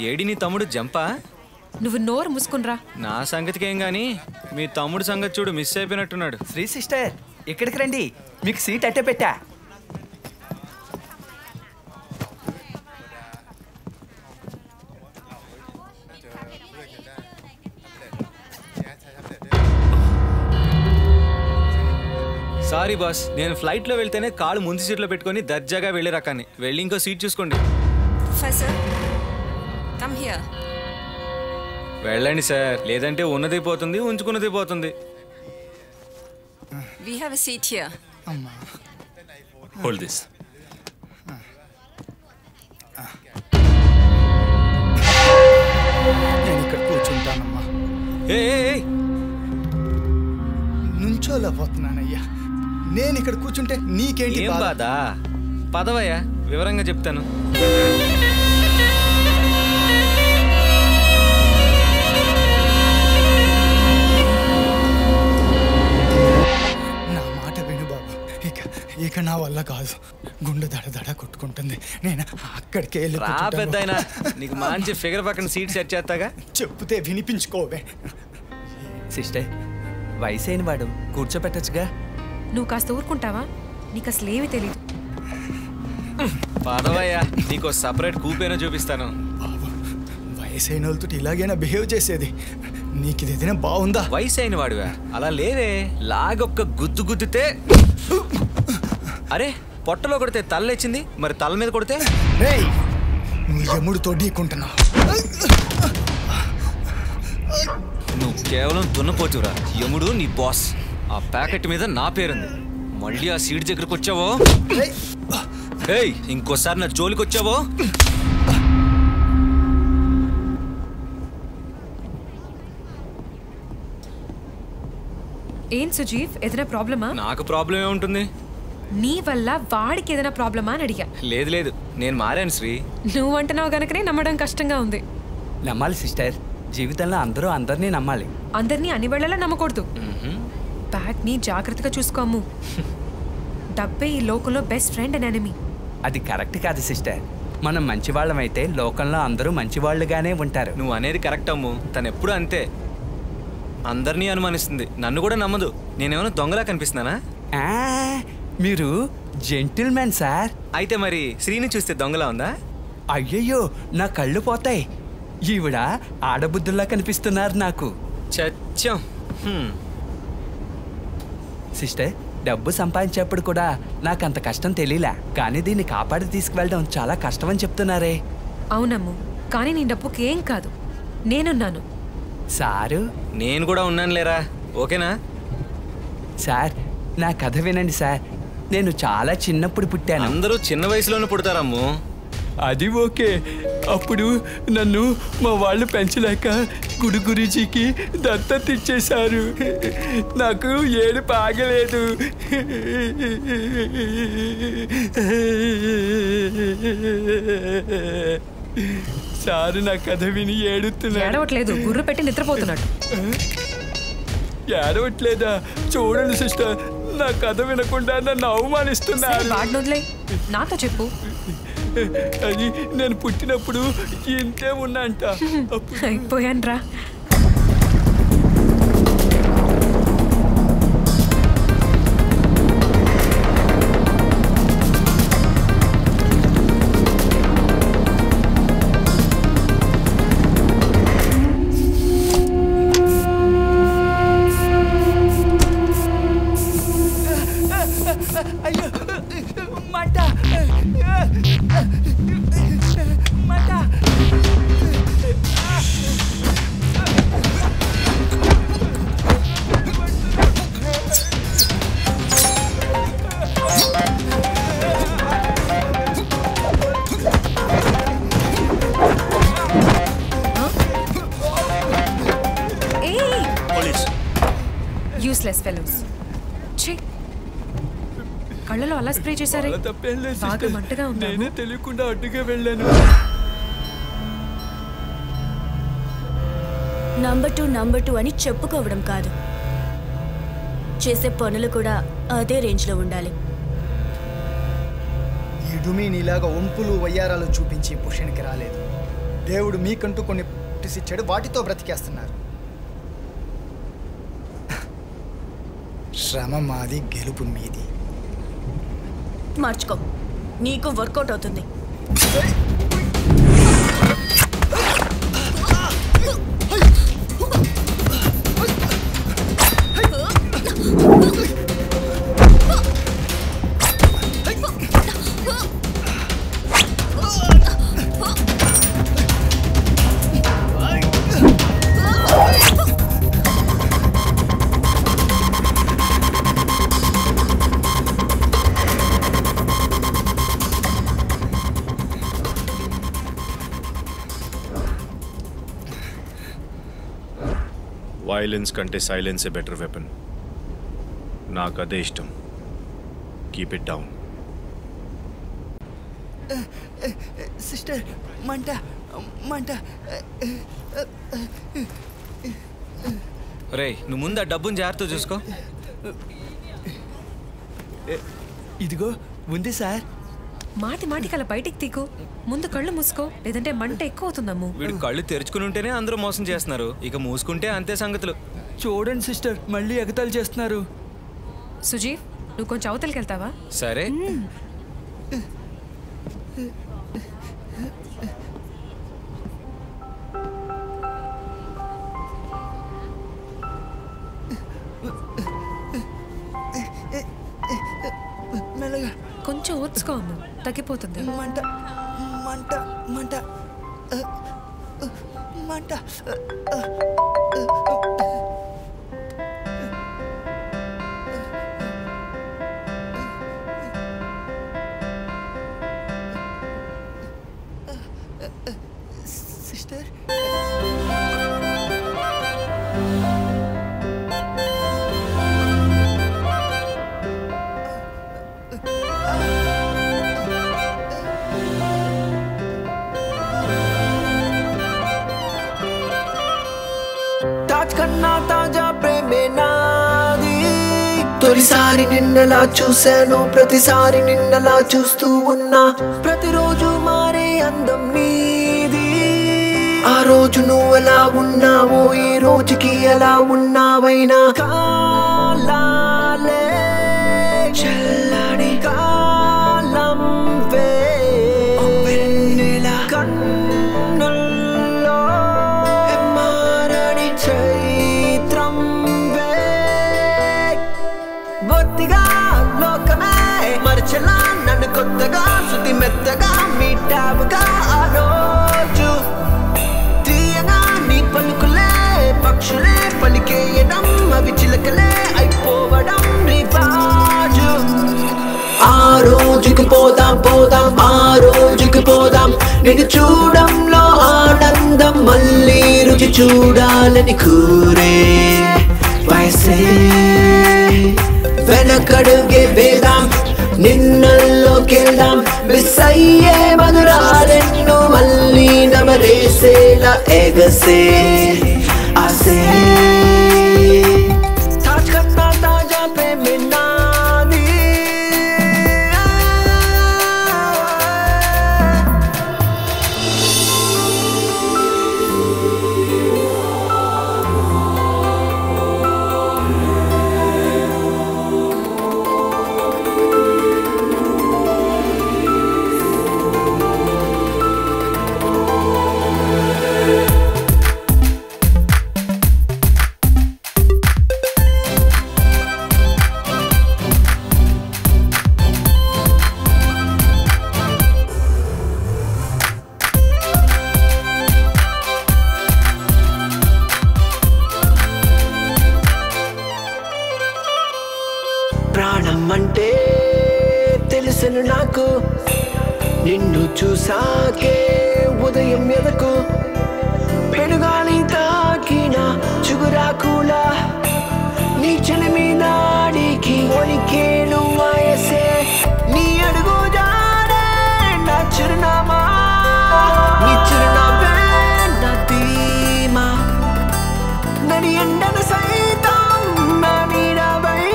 AD నీ తమ్ముడు Zampa? నువ్వు నోరు మూసుకునిరా. నా సంగతికేం గాని మీ తమ్ముడు సంగతి చూడు, మిస్ అయిపోయినట్టున్నాడు. శ్రీ సిస్టర్ ఇక్కడికి రండి, మీకు సీట్ అట్టే పెట్టా. సారీ బాస్, నేను ఫ్లైట్లో వెళ్తేనే కాళ్ళు ముందు సీట్లో పెట్టుకొని దర్జాగా వెళ్ళే రకాన్ని. వెళ్ళి ఇంకో సీట్ చూసుకోండి. వెళ్ళండి సార్, లేదంటే ఉన్నది పోతుంది, ఉంచుకున్నది పోతుంది. We have a seat here. Hold this. నేను ఇక్కడ కూర్చుంటానమ్మా. నుంచోలేకపోతున్నానయ్యా. నేను ఇక్కడ కూర్చుంటే నీకేంటి బాధ? పదవయ్యా, వివరంగా చెప్తాను. నా మాట విను బాబు, ఇక నా వల్ల కాదు. గుండె దడ కొట్టుకుంటుంది. నేను అక్కడికే వెళ్ళి పెద్దయినా నీకు మంచి ఫిగర్ పక్కన సీట్ సెట్ చేస్తాగా. చెప్తే వినిపించుకోవే. సిస్టర్, వయసు అయిన వాడు కూర్చోపెట్టచ్చుగా. నువ్వు కాస్త ఊరుకుంటావా? నీకు అసలు ఏమీ తెలీదు. పదవయ్యా, నీకు సపరేట్ కూపేనో చూపిస్తాను. బాబు, వయసు అయిన వాళ్ళతో ఇలాగైనా బిహేవ్ చేసేది? నీకు ఇది ఏదైనా బాగుందా? వయసు అయిన వాడువా? అలా లేవే, లాగొక్క గుద్దు గుద్దితే. అరే, పొట్టలో కొడితే తలలేచింది, మరి తల మీద కొడితే? నువ్వు యముడితో ఢీకుంటున్నావు. నువ్వు కేవలం దున్నపోతురా. యముడు నీ బాస్. ఆ ప్యాకెట్ మీద నా పేరుంది. మళ్ళీ ఆ సీట్ దగ్గరకు వచ్చావో, ఇంకోసారి నా జోలికి వచ్చావో. ఏం సుజీవ్, ఏదైనా ప్రాబ్లమా? నాకు ప్రాబ్లం ఏముంటుంది? నీ వల్ల వాడికి ఏదైనా ప్రాబ్లమా అని అడిగా. లేదు, నేను మారాను శ్రీ. నువ్వు అంటున్నావు గనకనే నమ్మడం కష్టంగా ఉంది. నమ్మాలి సిస్టర్, జీవితంలో అందరూ అందరినీ నమ్మాలి. అందరినీ అన్ని వేళలా నమ్మకూడదు. బ్యాగ్ ని జాగ్రత్తగా చూసుకోము. డబ్బే ఈ లోకంలో బెస్ట్ ఫ్రెండ్ అండ్ ఎనిమీ. అది కరెక్ట్ కాదు సిస్టర్. మనం మంచివాళ్ళమైతే లోకంలో అందరూ మంచివాళ్ళుగానే ఉంటారు. నువ్వు అనేది కరెక్ట్ అమ్ము. తను ఎప్పుడు అంతే, అందరినీ అనుమానిస్తుంది, నన్ను కూడా నమ్మదు. నేనేమైనా దొంగలా కనిపిస్తున్నానా? మీరు జెంటిల్మెన్ సార్. అయితే మరి శ్రీని చూస్తే దొంగలా ఉందా? అయ్యయ్యో, నా కళ్ళు పోతాయి. ఈవిడ ఆడబుద్ధుల్లా కనిపిస్తున్నారు నాకు. చచ్చం. సిస్టర్, డబ్బు సంపాదించేప్పుడు కూడా నాకు అంత కష్టం తెలియలే, కానీ దీన్ని కాపాడి తీసుకువెళ్ళడం చాలా కష్టం అని చెప్తున్నారే. అవునమ్ము, కానీ నీ డబ్బుకి ఏం కాదు, నేనున్నాను. సారు, నేను కూడా ఉన్నాను లేరా, ఓకేనా? సార్, నా కథ వినండి సార్. నేను చాలా చిన్నప్పుడు పుట్టాను. అందరూ చిన్న వయసులోనే పుడతారమ్ము. అది ఓకే. అప్పుడు నన్ను మా వాళ్ళు పెంచలేక గురుజీకి దత్తత ఇచ్చేశారు. నాకు ఏడుపు ఆగలేదు. సారు నా కథ విని ఏడుతున్నా. ఏడవట్లేదు, గుర్రు పెట్టి నిద్రపోతున్నాడు. ఏడవట్లేదా? చూడండి సిస్టర్, నా కథ వినకుండా నన్ను అవమానిస్తున్నారు. వాడిని వదిలే, నాతో చెప్పు. అది నేను పుట్టినప్పుడు ఇంతే ఉన్నంట. అయిపోయాను రా. అయ్యో, మంట మంట. Useless fellows. కళ్ళలో అలా స్ప్రే చేశారే. బాగా మంటగా ఉంది. నేనే తెలియకుండా అడ్డుగా వెళ్ళాను. నంబర్ టూ అని చెప్పుకోవడం కాదు, చేసే పనులు కూడా అదే రేంజ్లో ఉండాలి. ఇడుమి నీలాగా ఒంపులు వయ్యారాలు చూపించి పొషన్కి రాలేదు. దేవుడు మీకంటూ కొన్ని ఇచ్చాడు, వాటితో బ్రతికేస్తున్నారు. శ్రమ మాది, గెలుపు మీది. మార్చుకో, నీకు వర్కౌట్ అవుతుంది. వైలెన్స్ కంటే సైలెన్స్ ఏ బెటర్ వెపన్. నాకు అదే ఇష్టం. Keep it down. సిస్టర్, మంట మంట. రే, నువ్వు ముందు ఆ డబ్బుని జాగ్రత్త చూసుకో. ఇదిగో ఉంది సార్. మాటి మాటికి అలా బయటికి తీకు. ముందు కళ్ళు మూసుకో, లేదంటే మంట ఎక్కువ అవుతుందమ్ము. వీడు కళ్ళు తెరుచుకుని ఉంటేనే అందరూ మోసం చేస్తున్నారు, ఇక మూసుకుంటే అంతే సంగతులు. చూడండి సిస్టర్, మళ్ళీ ఎగతాళి చేస్తున్నారు. సుజీవ్, నువ్వు కొంచెం అవతలికి వెళ్తావా? సరే. కొంచెం ఓర్చుకో అమ్ము, తగ్గిపోతుంది. మంట మంట మంట మంట. సిస్టర్, కన్నా తాజా ప్రేమే నాది. తొలిసారి నిన్నలా చూశాను, ప్రతిసారి నిన్నలా చూస్తూ ఉన్నా. ప్రతిరోజు మారే అందం నీది. ఆ రోజు నువ్వు ఎలా ఉన్నావో ఈ రోజుకి ఎలా ఉన్నావైనా కాలాలే చల్లని కాలం వెన్నెల కన్నుల్లో మారని చైత్రం బొత్తిగా లోకమే మరచలా నన్ను కొత్తగా శుద్ధి మెత్తగా మీటావుగా ఆ రోజు తీయగా నీ పలుకులే పక్షులే పలికేయడం అవి చిలకలే అయిపోవడం రివాజు. ఆ రోజుకి పోదాం పోదాం ఆ రోజుకి పోదాం నిన్ను చూడంలో ఆనందం మళ్ళీ రుచి చూడాలని కూరే వయసే వెనకడుగే వేదాం నిన్నల్లోకెళ్దాం మిస్ అయ్యే మధురాలెన్నో మళ్ళీ నమరేసేలా ఎగసే ఆసే తాజ్ కన్నా తాజా ప్రేమే నాది. ప్రాణం అంటే తెలుసును నాకు నిన్ను చూసాకే ఉదయం ఎదకు పెనుగాలి తాకిన చిగురాకులా నీ చెలిమి నాడికి ఒలికేను వయసే నీ అడుగు జాడే నా చిరునామా నీ చిరునామా నా ధీమా నడి ఎండను సైతం నా నీడవై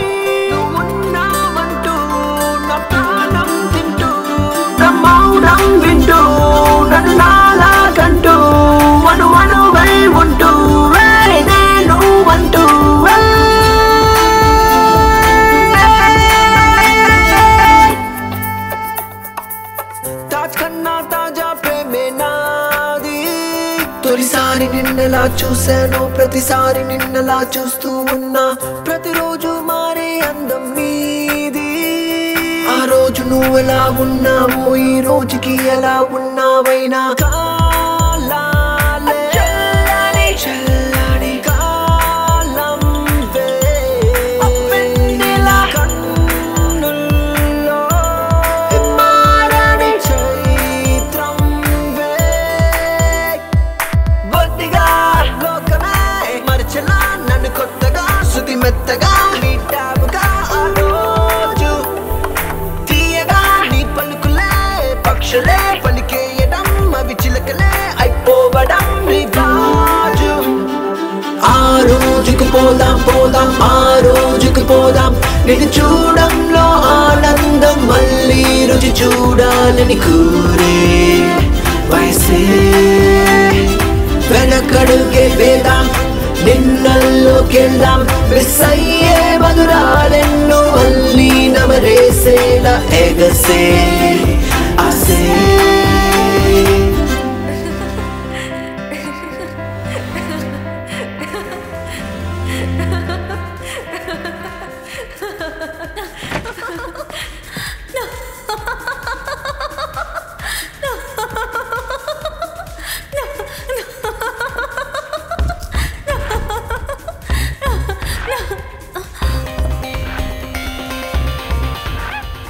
నువ్వున్నావంటూ నా ప్రాణం తింటూ నా మౌనం వింటూ నన్ను నాలాగంటూ చూశాను ప్రతిసారి నిన్నలా చూస్తూ ఉన్నా ప్రతిరోజు మారే అందం నీది ఆ రోజు నువ్వు ఎలా ఉన్నావో ఈ రోజుకి ఎలా ఉన్నావైనా కాలాలే చల్లని కాలం వే వెన్నెల కన్నుల్లో మారని చైత్రం వే బొత్తిగా లోకమే మరచలా నన్ను కొత్తగా శృతి మెత్తగా మీటావుగా ఆ రోజు తీయగా నీ పలుకులే పక్షులే పలికేయడం అవి చిలకలే అయిపోవడం రివాజు ఆ రోజుకు పోదాం పోదాం ఆ రోజుకు పోదాం నిన్ను చూడంలో ఆనందం మళ్ళీ రుచి చూడాలని కూరే వయసే వెనకడుగే వేదాం నిన్నల్లోకెళ్దాం మిస్ అయ్యే మధురాలెన్నో మళ్ళీ నమరేసేలా ఎగసే ఆసే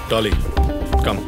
Dolly, come.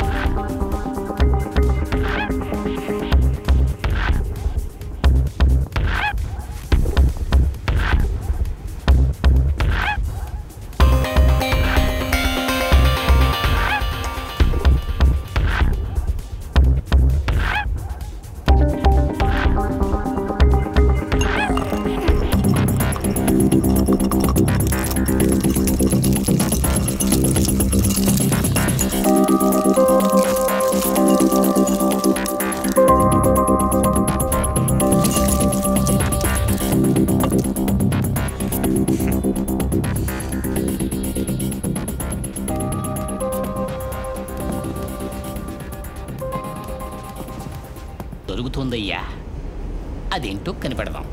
దొరుకుతుందయ్యా, అదేంటో కనిపెడదాం.